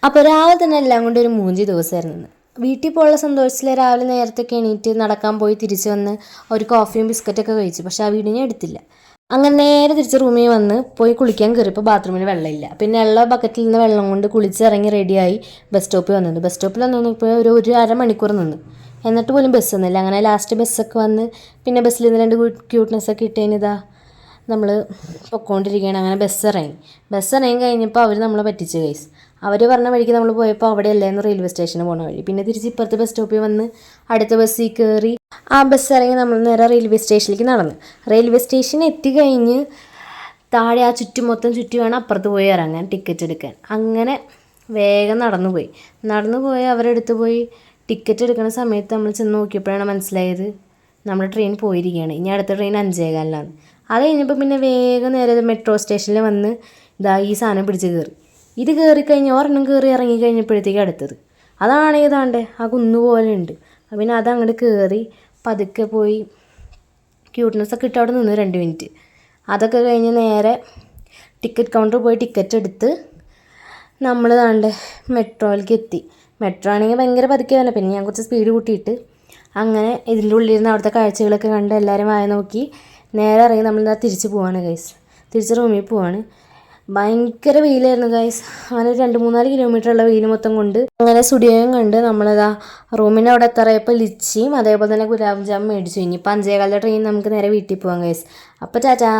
അപ്പോൾ രാവിലെ തന്നെ എല്ലാം കൊണ്ട് ഒരു മൂഞ്ചി ദിവസമായിരുന്നു. വീട്ടിൽ പോയുള്ള സന്തോഷത്തിൽ രാവിലെ നേരത്തൊക്കെ എണീറ്റ് നടക്കാൻ പോയി തിരിച്ച് വന്ന് ഒരു കോഫിയും ബിസ്ക്കറ്റൊക്കെ കഴിച്ചു. പക്ഷേ ആ വീഡിയോ ഞാൻ എടുത്തില്ല. അങ്ങനെ നേരെ തിരിച്ച് റൂമിൽ വന്ന് പോയി കുളിക്കാൻ കയറിയപ്പോൾ ബാത്റൂമിൽ വെള്ളമില്ല. പിന്നെ ഉള്ള ബക്കറ്റിൽ നിന്ന് വെള്ളം കൊണ്ട് കുളിച്ചിറങ്ങി റെഡിയായി ബസ് സ്റ്റോപ്പിൽ വന്നത്. ബസ് സ്റ്റോപ്പിൽ വന്നപ്പോൾ ഒരു അരമണിക്കൂർ നിന്ന്, എന്നിട്ട് പോലും ബസ് വന്നില്ല. അങ്ങനെ ലാസ്റ്റ് ബസ്സൊക്കെ വന്ന് പിന്നെ ബസ്സിൽ നിന്ന് രണ്ട് ക്യൂട്ട്നെസ്സൊക്കെ ഇട്ടേനിതാ നമ്മൾ പൊയ്ക്കൊണ്ടിരിക്കുകയാണ്. അങ്ങനെ ബസ് ഇറങ്ങി കഴിഞ്ഞപ്പോൾ അവർ നമ്മളെ പറ്റിച്ച് ഗൈസ്. അവർ പറഞ്ഞ വഴിക്ക് നമ്മൾ പോയപ്പോൾ അവിടെ അല്ലായിരുന്നു റെയിൽവേ സ്റ്റേഷന് പോണ വഴി. പിന്നെ തിരിച്ച് ഇപ്പുറത്തെ ബസ് സ്റ്റോപ്പിൽ വന്ന് അടുത്ത ബസ്സിൽ കയറി ആ ബസ് ഇറങ്ങി നമ്മൾ നേരെ റെയിൽവേ സ്റ്റേഷനിലേക്ക് നടന്ന് റെയിൽവേ സ്റ്റേഷനിൽ എത്തിക്കഴിഞ്ഞ് താഴെ ആ ചുറ്റും മൊത്തം ചുറ്റി വേണം അപ്പുറത്ത് പോയി ഇറങ്ങാൻ ടിക്കറ്റ് എടുക്കാൻ. അങ്ങനെ വേഗം നടന്നു പോയി അവരുടെ അടുത്ത് പോയി ടിക്കറ്റ് എടുക്കുന്ന സമയത്ത് നമ്മൾ ചെന്ന് നോക്കിയപ്പോഴാണ് മനസ്സിലായത് നമ്മുടെ ട്രെയിൻ പോയിരിക്കുകയാണ്. ഇനി അടുത്ത ട്രെയിൻ 5:15 അത് കഴിഞ്ഞപ്പോൾ പിന്നെ വേഗം നേരെ മെട്രോ സ്റ്റേഷനിൽ വന്ന് ഈ സാധനം പിടിച്ച് കയറി. ഇത് കയറിക്കഴിഞ്ഞ് ഒരെണ്ണം കയറി ഇറങ്ങി കഴിഞ്ഞപ്പോഴത്തേക്ക് അടുത്തത് അതാണെങ്കിൽ ഇതാണ്ട് ആ കുന്നുപോലെ ഉണ്ട്. പിന്നെ അതങ്ങോട്ട് കയറി പതുക്കെ പോയി ക്യൂട്ട്നെസ്സൊക്കെ ഇട്ട് അവിടെ നിന്ന് 2 മിനിറ്റ്. അതൊക്കെ കഴിഞ്ഞ് നേരെ ടിക്കറ്റ് കൗണ്ടറിൽ പോയി ടിക്കറ്റ് എടുത്ത് നമ്മൾ മെട്രോയിലേക്ക് എത്തി. മെട്രോ ആണെങ്കിൽ ഭയങ്കര പതുക്കെ വന്നെ. പിന്നെ ഞാൻ കുറച്ച് സ്പീഡ് കൂട്ടിയിട്ട് അങ്ങനെ ഇതിൻ്റെ ഉള്ളിലിരുന്ന് അവിടുത്തെ കാഴ്ചകളൊക്കെ കണ്ട് എല്ലാവരും വായ നോക്കി നേരെ ഇറങ്ങി നമ്മളിതാ തിരിച്ച് പോവാണ് ഗൈസ്. തിരിച്ച് റൂമിൽ പോവാണ്. ഭയങ്കര വെയിലായിരുന്നു ഗൈസ്. അങ്ങനെ 2-3-4 കിലോമീറ്ററുള്ള വെയിൽ മൊത്തം കൊണ്ട് അങ്ങനെ സ്റ്റുഡിയോയും കണ്ട് നമ്മളിതാ റൂമിൻ്റെ അവിടെ എത്തറയപ്പോൾ ലിച്ചിയും അതേപോലെ തന്നെ ഗുലാബ് ജാമുൻ മേടിച്ചു. ഇനിയിപ്പോൾ 5:15 ട്രെയിൻ നമുക്ക് നേരെ വീട്ടിൽ പോകാം ഗൈസ്. അപ്പോൾ ടാറ്റാ.